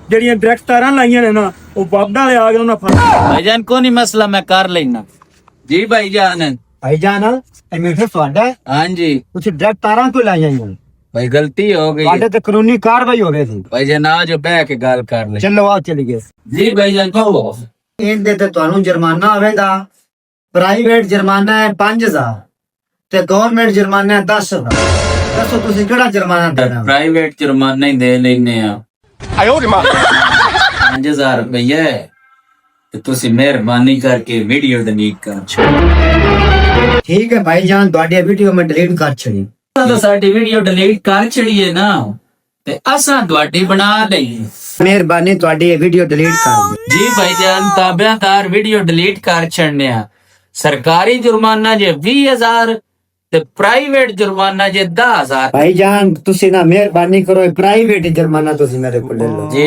ਜਿਹੜੀਆਂ ਡਾਇਰੈਕਟ ਤਾਰਾਂ ਲਾਈਆਂ ਨੇ ਨਾ ਉਹ ਬਾਬਾ ਵਾਲੇ ਆ ਗਏ ਉਹਨਾਂ ਫੜ भाईजान को नहीं मसला मैं कर लेना जी भाईजान। ਭਾਈਜਾਨ ਇਹ ਮੀਟਰ ਤੁਹਾਡਾ ਹੈ? हाँ जी ਤੁਸੀਂ ਡਾਇਰੈਕਟ ਤਾਰਾਂ ਕਿਉਂ ਲਾਈਆਂ ਹੋਈਆਂ भाई गलती हो गई ਤੁਹਾਡੇ ਤੇ ਕਾਨੂੰਨੀ ਕਾਰਵਾਈ ਹੋ ਰਹੀ ਸੀ। भाईजान आज बह के गल कर ले ਚਲੋ ਆ ਚਲੀ ਗਏ। जी भाईजान कहो ਇਹਦੇ ਤੇ ਤੁਹਾਨੂੰ ਜੁਰਮਾਨਾ ਆਵੇਗਾ। ਪ੍ਰਾਈਵੇਟ ਜੁਰਮਾਨਾ ਹੈ 5000 ਤੇ ਗਵਰਨਮੈਂਟ ਜੁਰਮਾਨਾ ਹੈ 10000। ਦੱਸੋ ਤੁਸੀਂ ਕਿਹੜਾ ਜੁਰਮਾਨਾ ਦੇਣਾ? प्राइवेट जुर्माना ही दे लेने आ 5000 रुपये ਤੇ ਤੁਸੀਂ ਮਿਹਰਬਾਨੀ ਕਰਕੇ ਵੀਡੀਓ ਡਿਲੀਟ ਕਰ ਛੱਡੋ। ਠੀਕ ਹੈ ਭਾਈਜਾਨ ਤੁਹਾਡੀ ਵੀਡੀਓ ਮੈਂ ਡਿਲੀਟ ਕਰ ਛੜੀ। ਤਾਂ ਸਾਡੀ ਵੀਡੀਓ ਡਿਲੀਟ ਕਰ ਛੜੀਏ ਨਾ ਤੇ ਅਸਾਂ ਤੁਹਾਡੀ ਬਣਾ ਲਈ। ਮਿਹਰਬਾਨੀ ਤੁਹਾਡੀ ਇਹ ਵੀਡੀਓ ਡਿਲੀਟ ਕਰ ਦਿਓ। ਜੀ ਭਾਈਜਾਨ ਤਾਬਿਆਦਾਰ ਵੀਡੀਓ ਡਿਲੀਟ ਕਰ ਛੱਡਨੇ ਆ। ਸਰਕਾਰੀ ਜੁਰਮਾਨਾ ਜੇ 20000 ਤੇ ਪ੍ਰਾਈਵੇਟ ਜੁਰਮਾਨਾ ਜੇ 10000। ਭਾਈਜਾਨ ਤੁਸੀਂ ਨਾ ਮਿਹਰਬਾਨੀ ਕਰੋ ਪ੍ਰਾਈਵੇਟ ਜੁਰਮਾਨਾ ਤੁਸੀਂ ਮੇਰੇ ਕੋਲ ਲੈ ਲਓ। ਜੀ